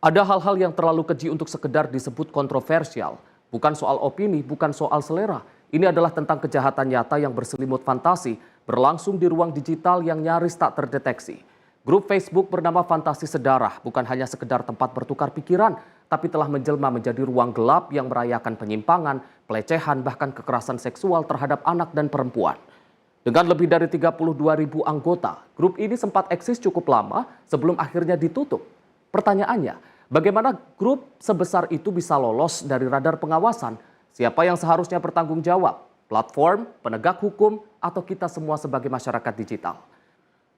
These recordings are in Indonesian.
Ada hal-hal yang terlalu keji untuk sekedar disebut kontroversial. Bukan soal opini, bukan soal selera. Ini adalah tentang kejahatan nyata yang berselimut fantasi, berlangsung di ruang digital yang nyaris tak terdeteksi. Grup Facebook bernama Fantasi Sedarah bukan hanya sekedar tempat bertukar pikiran, tapi telah menjelma menjadi ruang gelap yang merayakan penyimpangan, pelecehan, bahkan kekerasan seksual terhadap anak dan perempuan. Dengan lebih dari 32.000 anggota, grup ini sempat eksis cukup lama sebelum akhirnya ditutup. Pertanyaannya, bagaimana grup sebesar itu bisa lolos dari radar pengawasan? Siapa yang seharusnya bertanggung jawab? Platform, penegak hukum, atau kita semua sebagai masyarakat digital?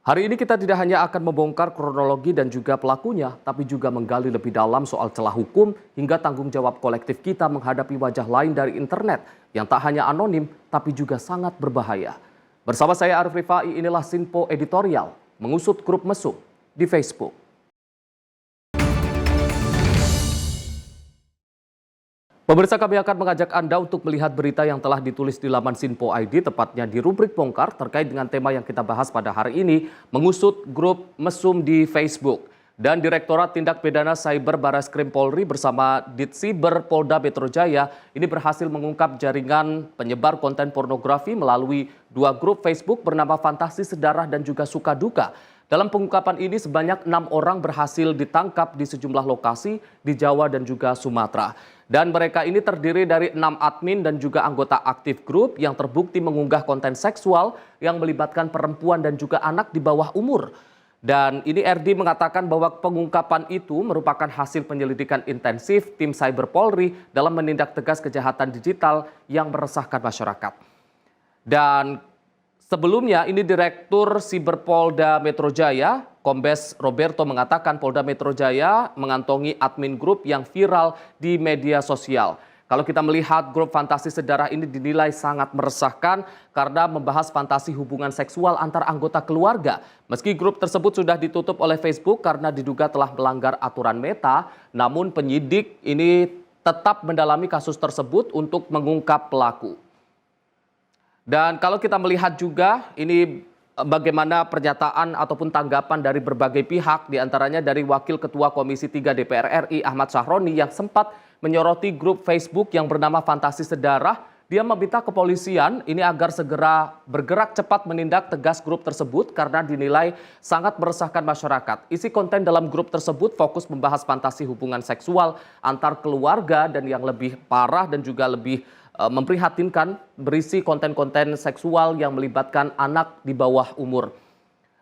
Hari ini kita tidak hanya akan membongkar kronologi dan juga pelakunya, tapi juga menggali lebih dalam soal celah hukum hingga tanggung jawab kolektif kita menghadapi wajah lain dari internet yang tak hanya anonim, tapi juga sangat berbahaya. Bersama saya Arif Rifai, inilah Sinpo Editorial, mengusut grup mesum di Facebook. Pemirsa, kami akan mengajak Anda untuk melihat berita yang telah ditulis di laman Sinpo ID, tepatnya di rubrik Bongkar terkait dengan tema yang kita bahas pada hari ini, mengusut grup mesum di Facebook. Dan Direktorat Tindak Pidana Cyber Barreskrim Polri bersama Ditsiber Polda Metro Jaya ini berhasil mengungkap jaringan penyebar konten pornografi melalui dua grup Facebook bernama Fantasi Sedarah dan juga Suka Duka. Dalam pengungkapan ini sebanyak 6 orang berhasil ditangkap di sejumlah lokasi di Jawa dan juga Sumatera. Dan mereka ini terdiri dari 6 admin dan juga anggota aktif grup yang terbukti mengunggah konten seksual yang melibatkan perempuan dan juga anak di bawah umur. Dan ini RD mengatakan bahwa pengungkapan itu merupakan hasil penyelidikan intensif tim Cyber Polri dalam menindak tegas kejahatan digital yang meresahkan masyarakat. Dan sebelumnya ini Direktur Siber Polda Metro Jaya, Kombes Roberto mengatakan Polda Metro Jaya mengantongi admin grup yang viral di media sosial. Kalau kita melihat grup Fantasi Sedarah ini dinilai sangat meresahkan karena membahas fantasi hubungan seksual antar anggota keluarga. Meski grup tersebut sudah ditutup oleh Facebook karena diduga telah melanggar aturan Meta, namun penyidik ini tetap mendalami kasus tersebut untuk mengungkap pelaku. Dan kalau kita melihat juga ini bagaimana pernyataan ataupun tanggapan dari berbagai pihak, diantaranya dari Wakil Ketua Komisi 3 DPR RI Ahmad Sahroni yang sempat menyoroti grup Facebook yang bernama Fantasi Sedarah. Dia meminta kepolisian ini agar segera bergerak cepat menindak tegas grup tersebut karena dinilai sangat meresahkan masyarakat. Isi konten dalam grup tersebut fokus membahas fantasi hubungan seksual antar keluarga dan yang lebih parah dan juga lebih memprihatinkan, berisi konten-konten seksual yang melibatkan anak di bawah umur.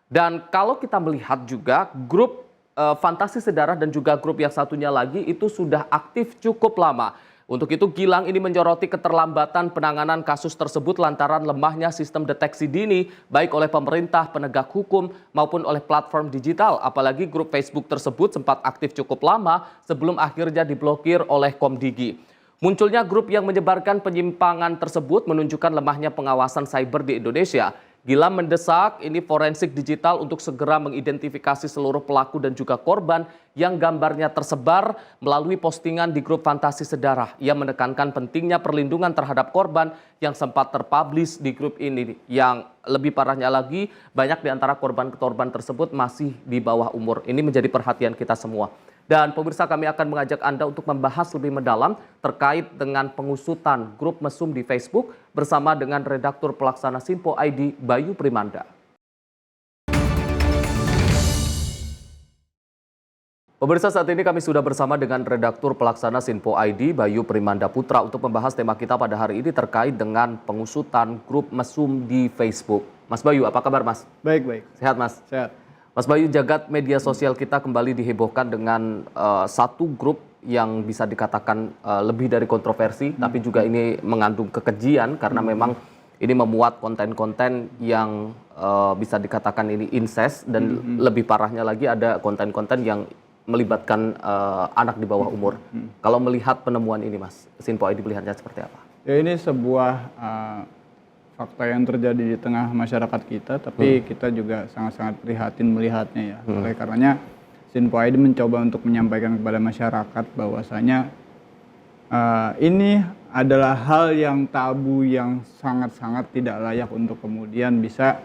Dan kalau kita melihat juga grup Fantasi Sedarah dan juga grup yang satunya lagi itu sudah aktif cukup lama. Untuk itu Gilang ini menyoroti keterlambatan penanganan kasus tersebut lantaran lemahnya sistem deteksi dini baik oleh pemerintah, penegak hukum maupun oleh platform digital. Apalagi grup Facebook tersebut sempat aktif cukup lama sebelum akhirnya diblokir oleh Komdigi. Munculnya grup yang menyebarkan penyimpangan tersebut menunjukkan lemahnya pengawasan cyber di Indonesia. Gilang mendesak ini forensik digital untuk segera mengidentifikasi seluruh pelaku dan juga korban yang gambarnya tersebar melalui postingan di grup Fantasi Sedarah. Ia menekankan pentingnya perlindungan terhadap korban yang sempat terpublish di grup ini. Yang lebih parahnya lagi, banyak di antara korban-korban tersebut masih di bawah umur. Ini menjadi perhatian kita semua. Dan pemirsa, kami akan mengajak Anda untuk membahas lebih mendalam terkait dengan pengusutan grup mesum di Facebook bersama dengan Redaktur Pelaksana Sinpo ID Bayu Primanda. Pemirsa, saat ini kami sudah bersama dengan Redaktur Pelaksana Sinpo ID Bayu Primanda Putra untuk membahas tema kita pada hari ini terkait dengan pengusutan grup mesum di Facebook. Mas Bayu, apa kabar Mas? Baik. Sehat Mas? Sehat. Mas Bayu, jagat media sosial kita kembali dihebohkan dengan satu grup yang bisa dikatakan lebih dari kontroversi, tapi juga ini mengandung kekejian karena memang ini memuat konten-konten yang bisa dikatakan ini incest dan lebih parahnya lagi ada konten-konten yang melibatkan anak di bawah umur. Kalau melihat penemuan ini Mas, Sinpo ID melihatnya seperti apa? Ya, ini sebuah fakta yang terjadi di tengah masyarakat kita, tapi kita juga sangat-sangat prihatin melihatnya ya. Oleh karenanya Sinpo ID mencoba untuk menyampaikan kepada masyarakat bahwasanya ini adalah hal yang tabu yang sangat-sangat tidak layak untuk kemudian bisa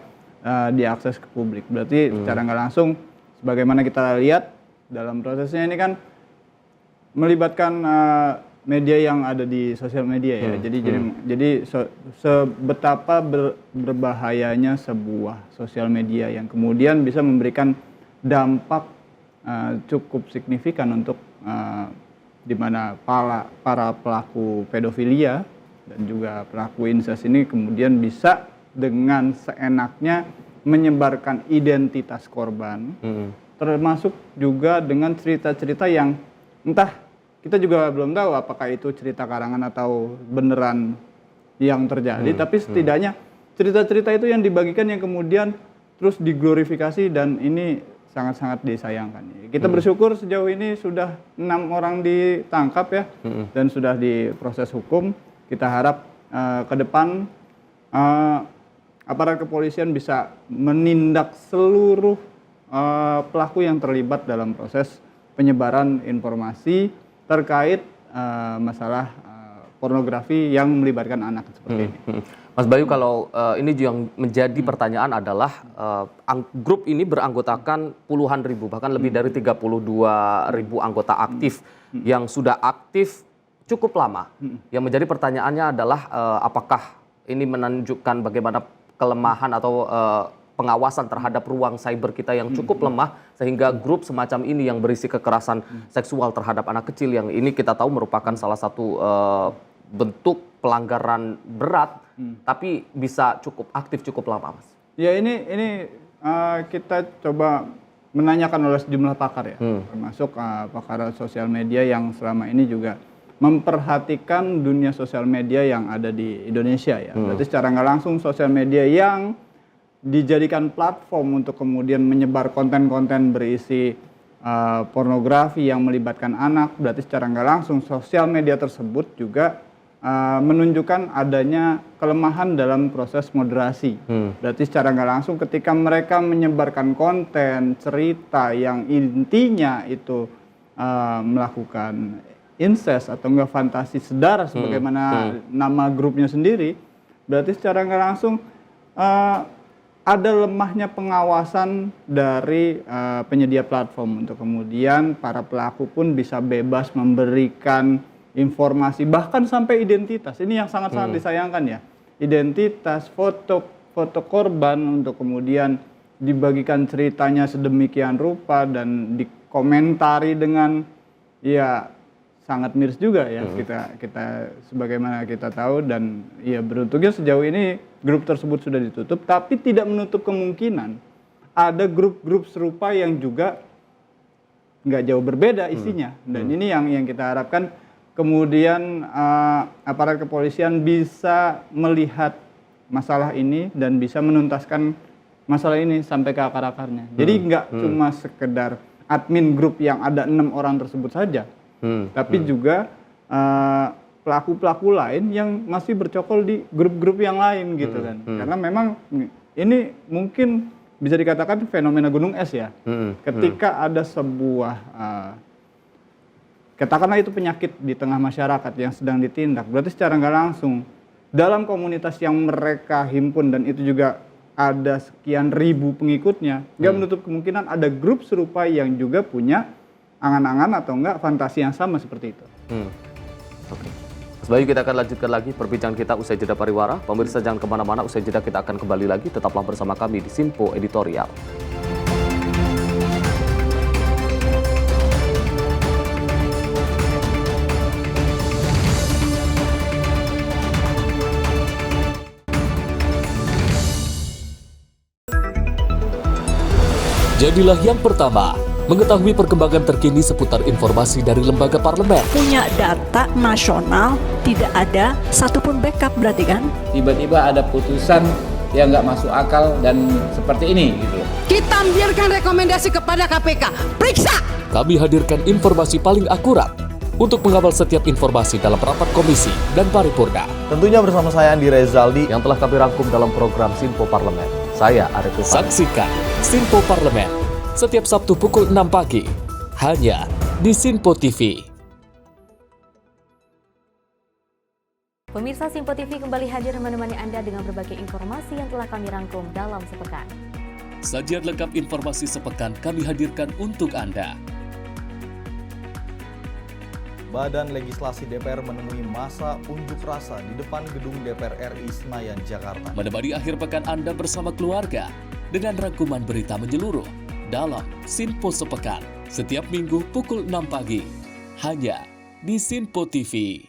diakses ke publik. Berarti secara nggak langsung, sebagaimana kita lihat dalam prosesnya ini kan melibatkan media yang ada di sosial media ya. Jadi sebetapa berbahayanya sebuah sosial media yang kemudian bisa memberikan dampak cukup signifikan untuk di mana para pelaku pedofilia dan juga pelaku incest ini kemudian bisa dengan seenaknya menyebarkan identitas korban, termasuk juga dengan cerita-cerita yang entah kita juga belum tahu apakah itu cerita karangan atau beneran yang terjadi, tapi setidaknya cerita-cerita itu yang dibagikan yang kemudian terus diglorifikasi dan ini sangat-sangat disayangkan. Kita bersyukur sejauh ini sudah 6 orang ditangkap ya dan sudah diproses hukum. Kita harap ke depan aparat kepolisian bisa menindak seluruh pelaku yang terlibat dalam proses penyebaran informasi terkait masalah pornografi yang melibatkan anak seperti ini. Mas Bayu, kalau ini yang menjadi pertanyaan adalah grup ini beranggotakan puluhan ribu, bahkan lebih dari 32.000 anggota aktif yang sudah aktif cukup lama. Yang menjadi pertanyaannya adalah apakah ini menunjukkan bagaimana kelemahan atau pengawasan terhadap ruang cyber kita yang cukup lemah sehingga grup semacam ini yang berisi kekerasan seksual terhadap anak kecil yang ini kita tahu merupakan salah satu bentuk pelanggaran berat tapi bisa cukup aktif cukup lama, Mas. Ya ini kita coba menanyakan oleh sejumlah pakar ya, termasuk pakar sosial media yang selama ini juga memperhatikan dunia sosial media yang ada di Indonesia ya. Berarti secara nggak langsung sosial media yang dijadikan platform untuk kemudian menyebar konten-konten berisi pornografi yang melibatkan anak, berarti secara nggak langsung sosial media tersebut juga menunjukkan adanya kelemahan dalam proses moderasi. Berarti secara nggak langsung ketika mereka menyebarkan konten, cerita yang intinya itu melakukan incest atau enggak fantasi sedara sebagaimana nama grupnya sendiri, berarti secara nggak langsung ada lemahnya pengawasan dari penyedia platform untuk kemudian para pelaku pun bisa bebas memberikan informasi bahkan sampai identitas. Ini yang sangat-sangat disayangkan ya. Identitas, foto korban untuk kemudian dibagikan ceritanya sedemikian rupa dan dikomentari dengan ya sangat miris juga ya. Kita sebagaimana kita tahu dan ya beruntungnya sejauh ini grup tersebut sudah ditutup, tapi tidak menutup kemungkinan ada grup-grup serupa yang juga nggak jauh berbeda isinya. Dan ini yang kita harapkan kemudian aparat kepolisian bisa melihat masalah ini dan bisa menuntaskan masalah ini sampai ke akar-akarnya. Jadi nggak cuma sekedar admin grup yang ada 6 orang tersebut saja, tapi juga pelaku-pelaku lain yang masih bercokol di grup-grup yang lain gitu kan. Karena memang ini mungkin bisa dikatakan fenomena gunung es ya. Ketika ada sebuah katakanlah itu penyakit di tengah masyarakat yang sedang ditindak, berarti secara nggak langsung dalam komunitas yang mereka himpun dan itu juga ada sekian ribu pengikutnya, nggak menutup kemungkinan ada grup serupa yang juga punya angan-angan atau enggak fantasi yang sama seperti itu. Oke. Mas Bayu, kita akan lanjutkan lagi perbincangan kita usai jeda pariwara. Pemirsa jangan kemana-mana, usai jeda kita akan kembali lagi. Tetaplah bersama kami di Sinpo Editorial. Jadilah yang pertama mengetahui perkembangan terkini seputar informasi dari lembaga parlemen. Punya data nasional, tidak ada satupun backup berarti kan? Tiba-tiba ada putusan yang nggak masuk akal dan seperti ini gitu. Kita biarkan rekomendasi kepada KPK, periksa! Kami hadirkan informasi paling akurat untuk mengawal setiap informasi dalam rapat komisi dan paripurna. Tentunya bersama saya Andi Rezaldi Yang telah kami rangkum dalam program Sinpo Parlemen. Saya Arif Rifani. Saksikan Sinpo Parlemen setiap Sabtu pukul 6 pagi hanya di Sinpo TV. Pemirsa, Sinpo TV kembali hadir menemani Anda dengan berbagai informasi yang telah kami rangkum dalam sepekan. Sajian lengkap informasi sepekan kami hadirkan untuk Anda. Badan Legislasi DPR menemui masa unjuk rasa di depan gedung DPR RI Senayan, Jakarta. Menemani akhir pekan Anda bersama keluarga dengan rangkuman berita menyeluruh dalam Sinpo Sepekan setiap minggu pukul 6 pagi hanya di Sinpo TV.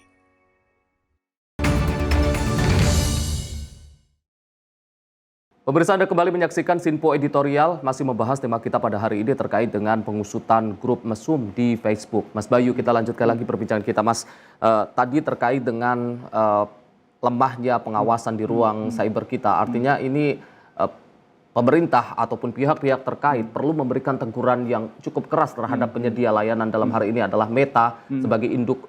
Pemirsa, Anda kembali menyaksikan Sinpo Editorial, masih membahas tema kita pada hari ini terkait dengan pengusutan grup mesum di Facebook. Mas Bayu, kita lanjutkan lagi perbincangan kita, Mas. Tadi terkait dengan lemahnya pengawasan di ruang cyber kita. Artinya ini pemerintah ataupun pihak-pihak terkait perlu memberikan teguran yang cukup keras terhadap penyedia layanan, dalam hari ini adalah Meta sebagai induk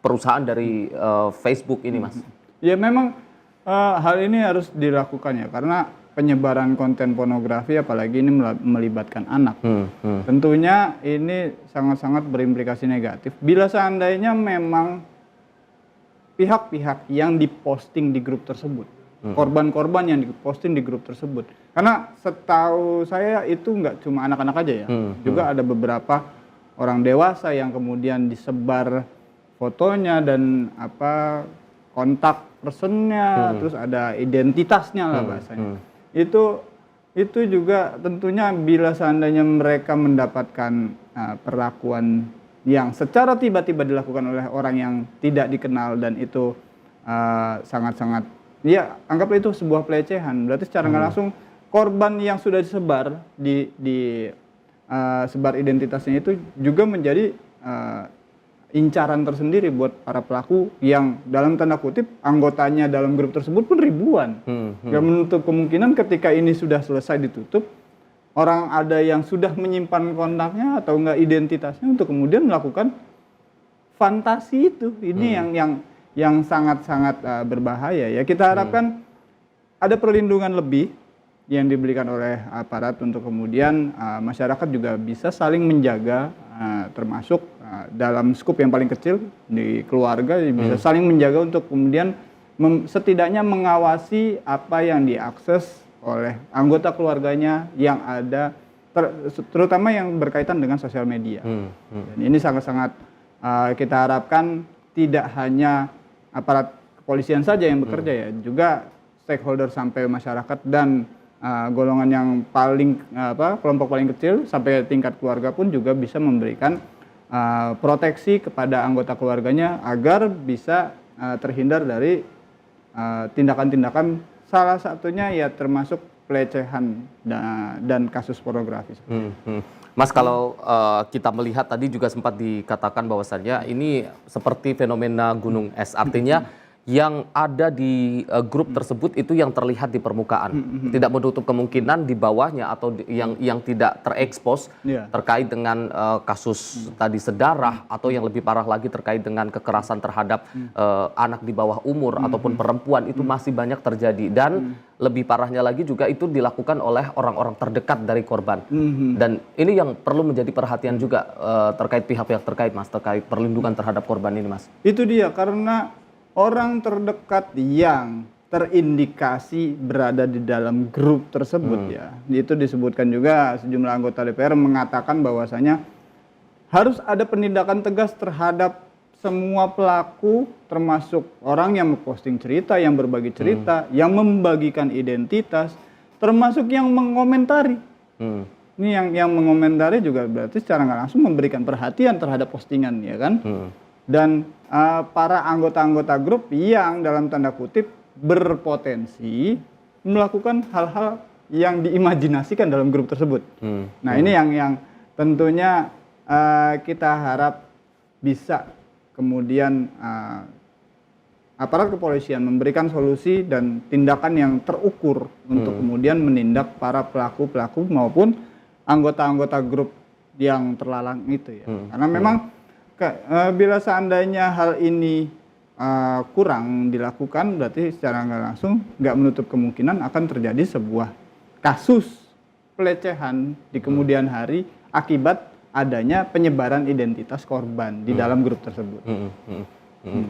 perusahaan dari Facebook ini, Mas. Ya memang hal ini harus dilakukan ya, karena penyebaran konten pornografi apalagi ini melibatkan anak. Tentunya ini sangat-sangat berimplikasi negatif. Bila seandainya memang pihak-pihak yang diposting di grup tersebut, korban-korban yang diposting di grup tersebut. Karena setahu saya itu nggak cuma anak-anak aja ya, juga ada beberapa orang dewasa yang kemudian disebar fotonya dan kontak personnya, terus ada identitasnya lah bahasanya. Itu juga tentunya bila seandainya mereka mendapatkan perlakuan yang secara tiba-tiba dilakukan oleh orang yang tidak dikenal dan itu sangat-sangat, ya anggaplah itu sebuah pelecehan. Berarti secara nggak langsung korban yang sudah disebar sebar identitasnya itu juga menjadi incaran tersendiri buat para pelaku yang dalam tanda kutip anggotanya dalam grup tersebut pun ribuan. Gak menutup kemungkinan ketika ini sudah selesai ditutup, orang ada yang sudah menyimpan kontaknya atau enggak identitasnya untuk kemudian melakukan fantasi itu. Ini yang sangat-sangat berbahaya ya. Kita harapkan ada perlindungan lebih yang diberikan oleh aparat untuk kemudian masyarakat juga bisa saling menjaga, termasuk dalam skup yang paling kecil di keluarga bisa saling menjaga untuk kemudian setidaknya mengawasi apa yang diakses oleh anggota keluarganya yang ada, terutama yang berkaitan dengan sosial media. Dan ini sangat-sangat kita harapkan tidak hanya aparat kepolisian saja yang bekerja ya, juga stakeholder sampai masyarakat dan golongan yang paling kelompok paling kecil sampai tingkat keluarga pun juga bisa memberikan proteksi kepada anggota keluarganya agar bisa terhindar dari tindakan-tindakan, salah satunya ya termasuk pelecehan dan kasus pornografi. Mas, kalau kita melihat tadi juga sempat dikatakan bahwasannya ini seperti fenomena gunung es, artinya yang ada di grup tersebut itu yang terlihat di permukaan, tidak menutup kemungkinan di bawahnya atau yang tidak terekspos terkait dengan kasus tadi sedarah atau yang lebih parah lagi terkait dengan kekerasan terhadap anak di bawah umur ataupun perempuan itu masih banyak terjadi, dan lebih parahnya lagi juga itu dilakukan oleh orang-orang terdekat dari korban. Dan ini yang perlu menjadi perhatian juga terkait pihak-pihak terkait, Mas, terkait perlindungan terhadap korban ini, Mas. Itu dia, karena orang terdekat yang terindikasi berada di dalam grup tersebut ya, itu disebutkan juga sejumlah anggota DPR mengatakan bahwasanya harus ada penindakan tegas terhadap semua pelaku, termasuk orang yang memposting cerita, yang berbagi cerita, yang membagikan identitas, termasuk yang mengomentari. Ini yang mengomentari juga berarti secara nggak langsung memberikan perhatian terhadap postingan, ya kan? Dan para anggota-anggota grup yang dalam tanda kutip berpotensi melakukan hal-hal yang diimajinasikan dalam grup tersebut. Nah ini yang tentunya kita harap bisa kemudian aparat kepolisian memberikan solusi dan tindakan yang terukur untuk kemudian menindak para pelaku-pelaku maupun anggota-anggota grup yang terlalang itu ya. Karena memang bila seandainya hal ini kurang dilakukan, berarti secara nggak langsung nggak menutup kemungkinan akan terjadi sebuah kasus pelecehan di kemudian hari akibat adanya penyebaran identitas korban di dalam grup tersebut.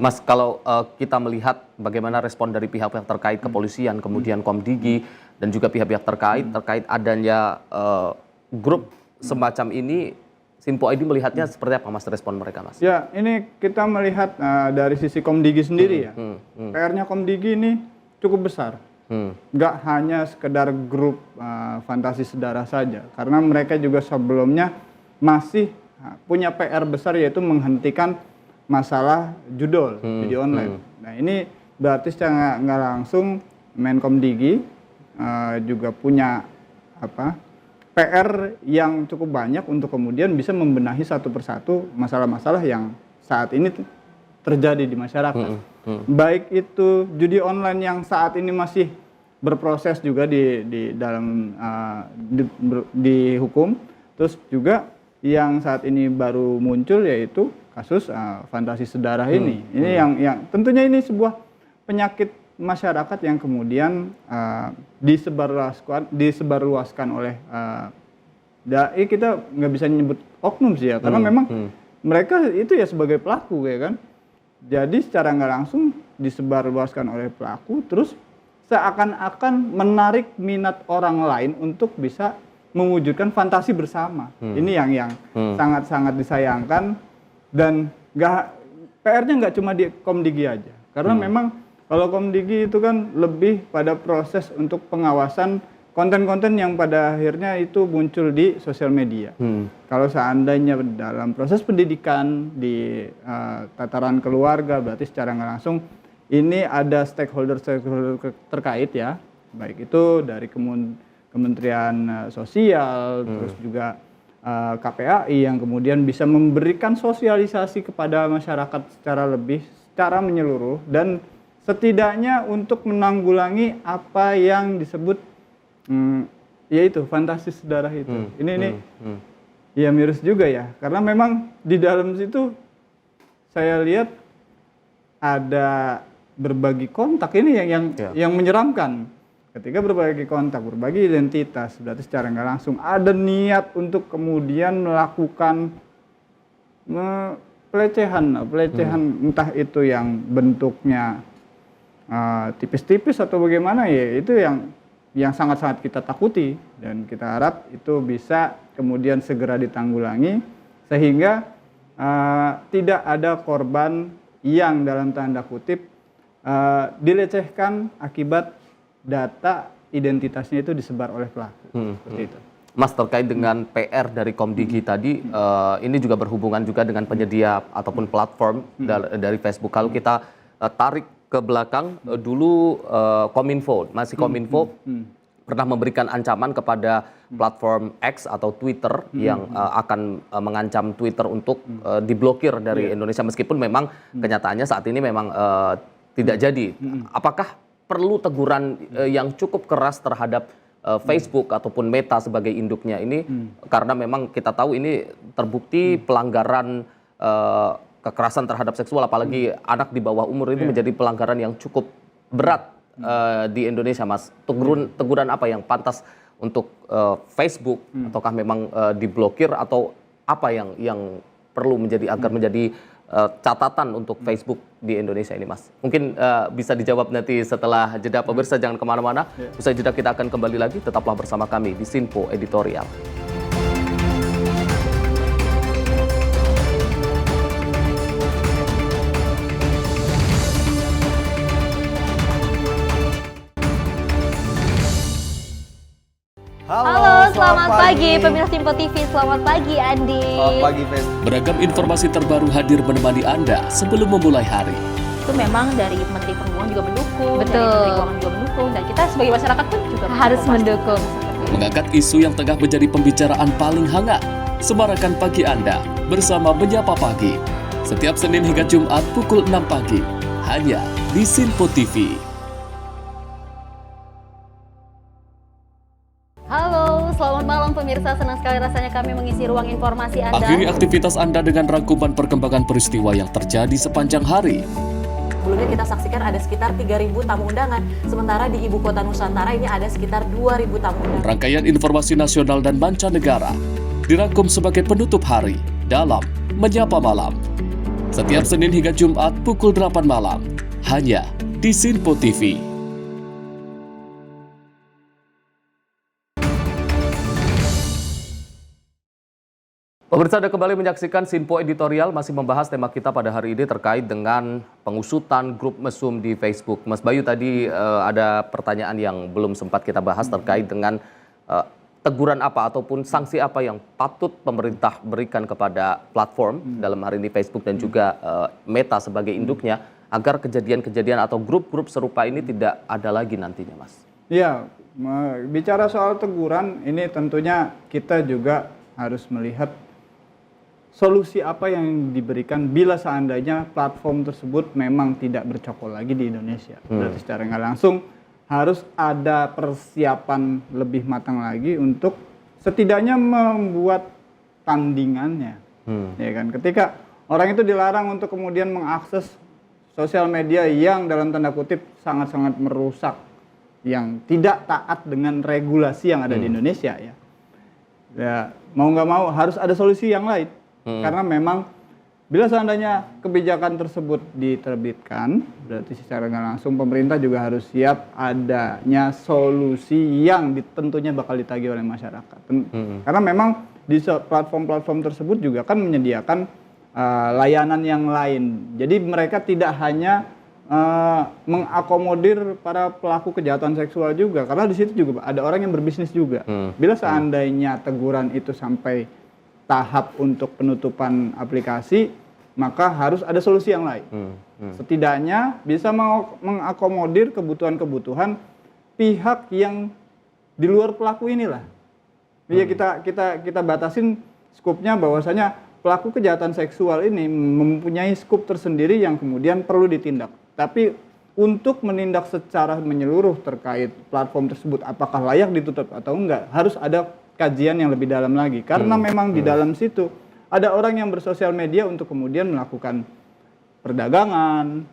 Mas, kalau kita melihat bagaimana respon dari pihak-pihak terkait, kepolisian, kemudian Komdigi dan juga pihak-pihak terkait adanya grup semacam ini, Sinpo ID melihatnya seperti apa Mas respon mereka Mas? Ya, ini kita melihat dari sisi Komdigi sendiri ya. PR-nya Komdigi ini cukup besar. Nggak hanya sekedar grup fantasi sedara saja. Karena mereka juga sebelumnya masih punya PR besar yaitu menghentikan masalah judul judi online. Nah ini berarti secara nggak langsung Menkomdigi juga punya PR yang cukup banyak untuk kemudian bisa membenahi satu persatu masalah-masalah yang saat ini terjadi di masyarakat. Baik itu judi online yang saat ini masih berproses juga di dalam di hukum, terus juga yang saat ini baru muncul yaitu kasus fantasi sedarah ini. Ini yang tentunya ini sebuah penyakit masyarakat yang kemudian disebarluaskan oleh kita nggak bisa nyebut oknum sih ya, karena memang mereka itu ya sebagai pelaku ya kan. Jadi secara nggak langsung disebarluaskan oleh pelaku, terus seakan-akan menarik minat orang lain untuk bisa mewujudkan fantasi bersama. Ini yang sangat-sangat disayangkan, dan PR-nya nggak cuma di Komdigi aja, karena memang kalau Komdigi itu kan lebih pada proses untuk pengawasan konten-konten yang pada akhirnya itu muncul di sosial media. Kalau seandainya dalam proses pendidikan di tataran keluarga, berarti secara nggak langsung ini ada stakeholder terkait ya, baik itu dari Kementerian Sosial, terus juga KPAI yang kemudian bisa memberikan sosialisasi kepada masyarakat secara menyeluruh dan setidaknya untuk menanggulangi apa yang disebut yaitu fantasi sedarah itu. Ini ya miris juga ya, karena memang di dalam situ saya lihat ada berbagi kontak ini yang menyeramkan. Ketika berbagi kontak, berbagi identitas, berarti secara nggak langsung ada niat untuk kemudian melakukan pelecehan entah itu yang bentuknya tipis-tipis atau bagaimana ya, itu yang sangat-sangat kita takuti, dan kita harap itu bisa kemudian segera ditanggulangi sehingga tidak ada korban yang dalam tanda kutip dilecehkan akibat data identitasnya itu disebar oleh pelaku. Seperti itu. Mas, terkait dengan PR dari Komdigi tadi, ini juga berhubungan juga dengan penyedia ataupun platform dari Facebook. Kalau kita tarik ke belakang, dulu Kominfo pernah memberikan ancaman kepada platform X atau Twitter yang akan mengancam Twitter untuk diblokir dari Indonesia, meskipun memang kenyataannya saat ini memang tidak jadi. Apakah perlu teguran yang cukup keras terhadap Facebook ataupun Meta sebagai induknya ini, karena memang kita tahu ini terbukti pelanggaran kekerasan terhadap seksual, apalagi anak di bawah umur itu menjadi pelanggaran yang cukup berat di Indonesia, Mas. Teguran apa yang pantas untuk Facebook, ataukah memang diblokir, atau apa yang perlu agar menjadi catatan untuk Facebook di Indonesia ini, Mas? Mungkin bisa dijawab nanti setelah jeda. Pemirsa jangan kemana-mana. Usai jeda kita akan kembali lagi. Tetaplah bersama kami di Sinpo Editorial. Halo, selamat pagi pemirsa Sinpo TV. Selamat pagi Andi. Selamat pagi, Fen. Beragam informasi terbaru hadir menemani Anda sebelum memulai hari. Itu memang dari Menteri Perhubungan juga mendukung, Betul. dari Menteri Keuangan juga mendukung, dan kita sebagai masyarakat pun juga Harus mendukung. Mengangkat isu yang tengah menjadi pembicaraan paling hangat. Semarakan pagi Anda bersama Menyapa Pagi. Setiap Senin hingga Jumat pukul 6 pagi. Hanya di Sinpo TV. Halo, selamat malam pemirsa. Senang sekali rasanya kami mengisi ruang informasi Anda. Akhiri aktivitas Anda dengan rangkuman perkembangan peristiwa yang terjadi sepanjang hari. Sebelumnya kita saksikan ada sekitar 3.000 tamu undangan, sementara di Ibu Kota Nusantara ini ada sekitar 2.000 tamu undangan. Rangkaian informasi nasional dan mancanegara dirangkum sebagai penutup hari dalam Menyapa Malam. Setiap Senin hingga Jumat pukul 8 malam, hanya di Sinpo TV. Pemirsa, Anda kembali menyaksikan Sinpo Editorial, masih membahas tema kita pada hari ini terkait dengan pengusutan grup mesum di Facebook. Mas Bayu, tadi ada pertanyaan yang belum sempat kita bahas terkait dengan teguran apa ataupun sanksi apa yang patut pemerintah berikan kepada platform, dalam hari ini Facebook dan juga Meta sebagai induknya, agar kejadian-kejadian atau grup-grup serupa ini tidak ada lagi nantinya, Mas. Ya, bicara soal teguran, ini tentunya kita juga harus melihat solusi apa yang diberikan bila seandainya platform tersebut memang tidak bercokol lagi di Indonesia. Berarti secara nggak langsung harus ada persiapan lebih matang lagi untuk setidaknya membuat tandingannya. Ya kan, ketika orang itu dilarang untuk kemudian mengakses sosial media yang dalam tanda kutip sangat-sangat merusak, yang tidak taat dengan regulasi yang ada di Indonesia, ya mau nggak mau harus ada solusi yang lain. Karena memang bila seandainya kebijakan tersebut diterbitkan, berarti secara nggak langsung pemerintah juga harus siap adanya solusi yang tentunya bakal ditagih oleh masyarakat. Karena memang di platform-platform tersebut juga kan menyediakan layanan yang lain. Jadi mereka tidak hanya mengakomodir para pelaku kejahatan seksual juga, karena di situ juga ada orang yang berbisnis juga. Bila seandainya teguran itu sampai tahap untuk penutupan aplikasi, maka harus ada solusi yang lain. Setidaknya bisa mengakomodir kebutuhan-kebutuhan pihak yang di luar pelaku inilah. Jadi kita batasin skupnya bahwasanya pelaku kejahatan seksual ini mempunyai skup tersendiri yang kemudian perlu ditindak. Tapi untuk menindak secara menyeluruh terkait platform tersebut apakah layak ditutup atau enggak, harus ada kajian yang lebih dalam lagi, karena memang di dalam situ ada orang yang bersosial media untuk kemudian melakukan perdagangan,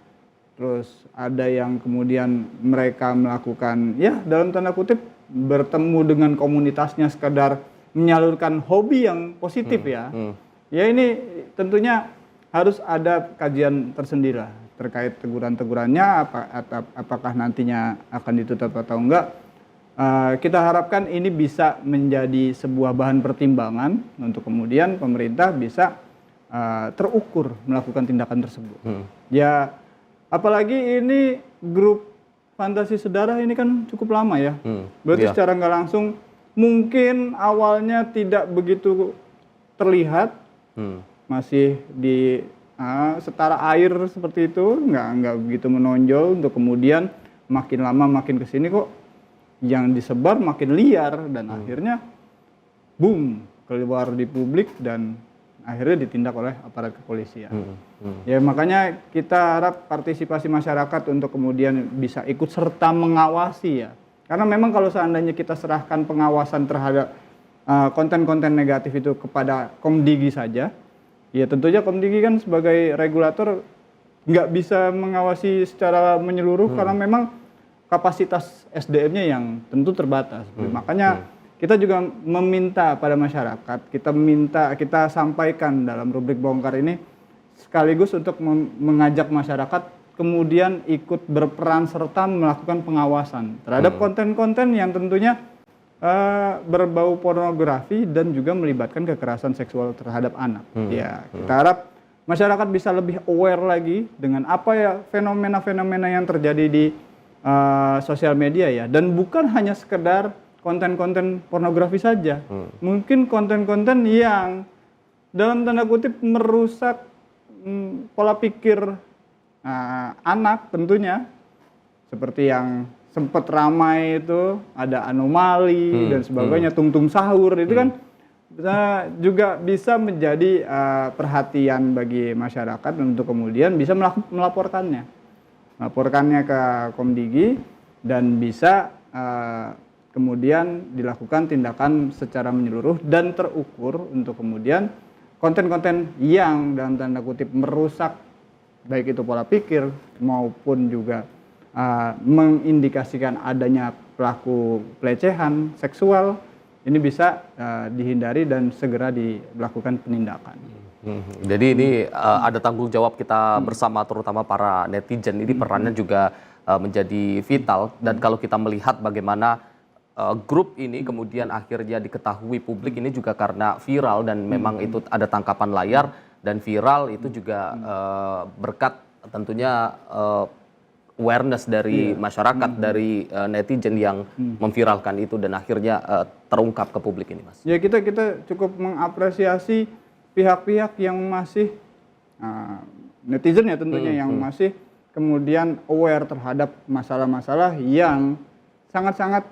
terus ada yang kemudian mereka melakukan, ya dalam tanda kutip bertemu dengan komunitasnya sekedar menyalurkan hobi yang positif ya ini tentunya harus ada kajian tersendiri lah terkait teguran-tegurannya, apakah nantinya akan ditutup atau enggak. Kita harapkan ini bisa menjadi sebuah bahan pertimbangan untuk kemudian pemerintah bisa terukur melakukan tindakan tersebut. Ya, apalagi ini grup Fantasi Sedarah ini kan cukup lama ya. Berarti secara nggak langsung mungkin awalnya tidak begitu terlihat, masih di setara air seperti itu, nggak begitu menonjol, untuk kemudian makin lama makin kesini kok yang disebar makin liar dan akhirnya boom keluar di publik dan akhirnya ditindak oleh aparat kepolisian. Ya makanya kita harap partisipasi masyarakat untuk kemudian bisa ikut serta mengawasi ya. Karena memang kalau seandainya kita serahkan pengawasan terhadap konten-konten negatif itu kepada Komdigi saja, ya tentunya Komdigi kan sebagai regulator nggak bisa mengawasi secara menyeluruh karena memang kapasitas SDM-nya yang tentu terbatas. Makanya kita juga meminta pada masyarakat, kita sampaikan dalam rubrik bongkar ini sekaligus untuk mengajak masyarakat kemudian ikut berperan serta melakukan pengawasan terhadap konten-konten yang tentunya berbau pornografi dan juga melibatkan kekerasan seksual terhadap anak. Ya, kita harap masyarakat bisa lebih aware lagi dengan apa ya fenomena-fenomena yang terjadi di sosial media ya, dan bukan hanya sekedar konten-konten pornografi saja. Mungkin konten-konten yang dalam tanda kutip merusak pola pikir anak tentunya, seperti yang sempat ramai itu ada anomali dan sebagainya, tung-tung sahur itu kan juga bisa menjadi perhatian bagi masyarakat untuk kemudian bisa melaporkannya ke Komdigi dan bisa kemudian dilakukan tindakan secara menyeluruh dan terukur untuk kemudian konten-konten yang dalam tanda kutip merusak baik itu pola pikir maupun juga mengindikasikan adanya pelaku pelecehan seksual ini bisa dihindari dan segera dilakukan penindakan. Jadi ini ada tanggung jawab kita bersama, terutama para netizen. Ini perannya juga menjadi vital, dan kalau kita melihat bagaimana grup ini kemudian akhirnya diketahui publik ini juga karena viral dan memang itu ada tangkapan layar dan viral itu juga berkat tentunya awareness dari masyarakat, dari netizen yang memviralkan itu dan akhirnya terungkap ke publik ini, Mas. Ya kita cukup mengapresiasi pihak-pihak yang masih netizen ya tentunya yang masih kemudian aware terhadap masalah-masalah yang sangat-sangat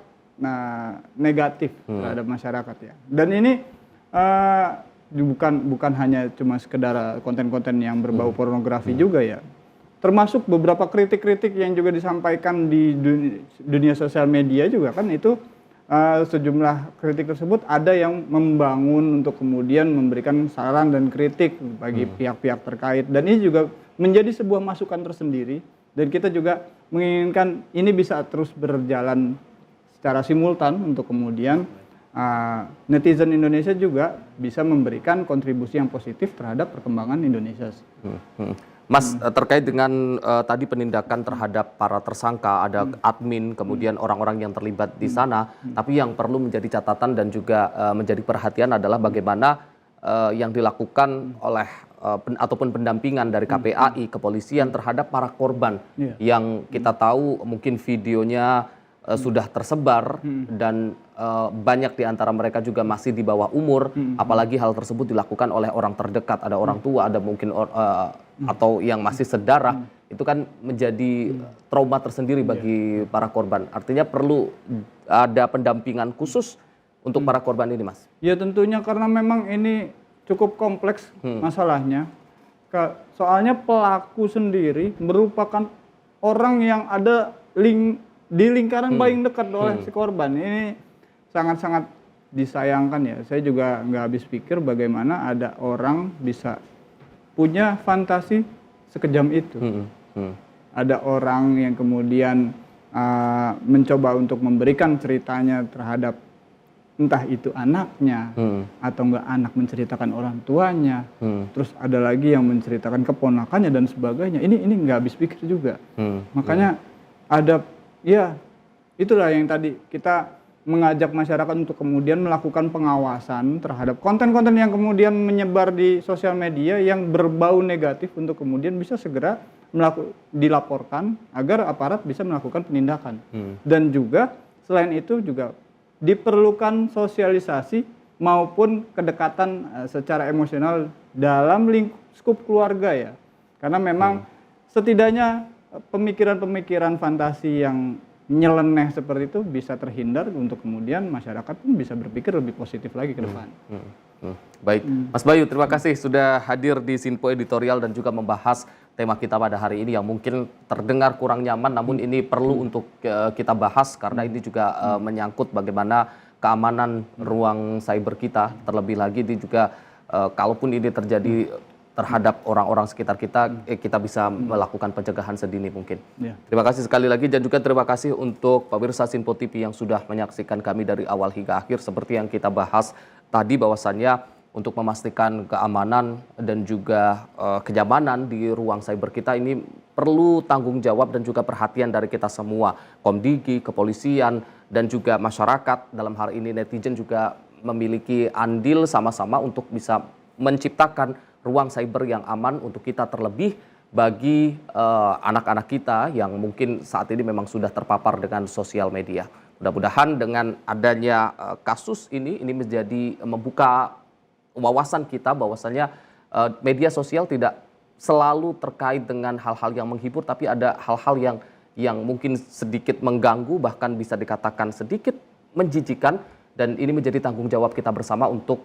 negatif terhadap masyarakat ya. Dan ini bukan hanya cuma sekedar konten-konten yang berbau pornografi juga ya. Termasuk beberapa kritik-kritik yang juga disampaikan di dunia sosial media juga kan itu sejumlah kritik tersebut ada yang membangun untuk kemudian memberikan saran dan kritik bagi pihak-pihak terkait dan ini juga menjadi sebuah masukan tersendiri dan kita juga menginginkan ini bisa terus berjalan secara simultan untuk kemudian netizen Indonesia juga bisa memberikan kontribusi yang positif terhadap perkembangan Indonesia. Mas, terkait dengan tadi penindakan terhadap para tersangka, ada admin, kemudian orang-orang yang terlibat di sana, tapi yang perlu menjadi catatan dan juga menjadi perhatian adalah bagaimana yang dilakukan oleh ataupun pendampingan dari KPAI, kepolisian terhadap para korban yang kita tahu mungkin videonya sudah tersebar dan banyak di antara mereka juga masih di bawah umur, apalagi hal tersebut dilakukan oleh orang terdekat, ada orang tua, ada mungkin atau yang masih sedarah, itu kan menjadi trauma tersendiri bagi para korban. Artinya perlu ada pendampingan khusus untuk para korban ini, Mas. Ya tentunya karena memang ini cukup kompleks masalahnya. Soalnya pelaku sendiri merupakan orang yang ada di lingkaran paling dekat oleh si korban. Ini sangat-sangat disayangkan ya. Saya juga nggak habis pikir bagaimana ada orang bisa punya fantasi sekejam itu. Ada orang yang kemudian mencoba untuk memberikan ceritanya terhadap entah itu anaknya atau enggak anak menceritakan orang tuanya. Terus ada lagi yang menceritakan keponakannya dan sebagainya. Ini nggak habis pikir juga. Makanya ada ya, itulah yang tadi kita mengajak masyarakat untuk kemudian melakukan pengawasan terhadap konten-konten yang kemudian menyebar di sosial media yang berbau negatif untuk kemudian bisa segera dilaporkan agar aparat bisa melakukan penindakan. Dan juga selain itu juga diperlukan sosialisasi maupun kedekatan secara emosional dalam skup keluarga ya. Karena memang setidaknya pemikiran-pemikiran fantasi yang nyeleneh seperti itu bisa terhindar untuk kemudian masyarakat pun bisa berpikir lebih positif lagi ke depan. Baik, Mas Bayu, terima kasih sudah hadir di Sinpo Editorial dan juga membahas tema kita pada hari ini yang mungkin terdengar kurang nyaman, namun ini perlu untuk kita bahas karena ini juga menyangkut bagaimana keamanan ruang cyber kita, terlebih lagi ini juga kalaupun ini terjadi terhadap orang-orang sekitar kita, kita bisa melakukan pencegahan sedini mungkin. Terima kasih sekali lagi dan juga terima kasih untuk pemirsa Sinpo TV yang sudah menyaksikan kami dari awal hingga akhir. Seperti yang kita bahas tadi bahwasannya untuk memastikan keamanan dan juga kenyamanan di ruang cyber kita ini perlu tanggung jawab dan juga perhatian dari kita semua. Komdigi, kepolisian dan juga masyarakat, dalam hal ini netizen juga memiliki andil sama-sama untuk bisa menciptakan ruang cyber yang aman untuk kita, terlebih bagi anak-anak kita yang mungkin saat ini memang sudah terpapar dengan sosial media. Mudah-mudahan dengan adanya kasus ini menjadi membuka wawasan kita bahwasannya media sosial tidak selalu terkait dengan hal-hal yang menghibur, tapi ada hal-hal yang mungkin sedikit mengganggu, bahkan bisa dikatakan sedikit menjijikan, dan ini menjadi tanggung jawab kita bersama untuk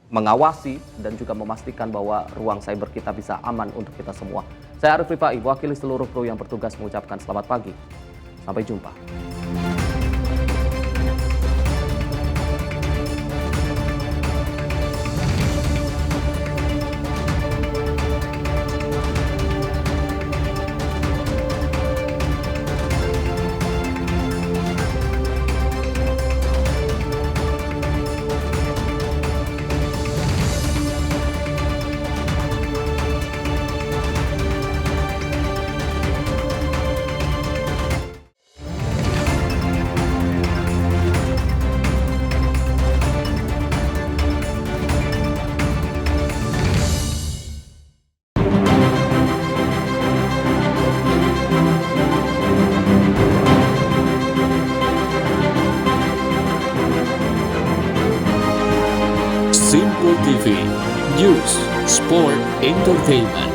mengawasi dan juga memastikan bahwa ruang cyber kita bisa aman untuk kita semua. Saya Arif Rifai, mewakili seluruh kru yang bertugas mengucapkan selamat pagi. Sampai jumpa. Simpo TV, News, Sport, Entertainment.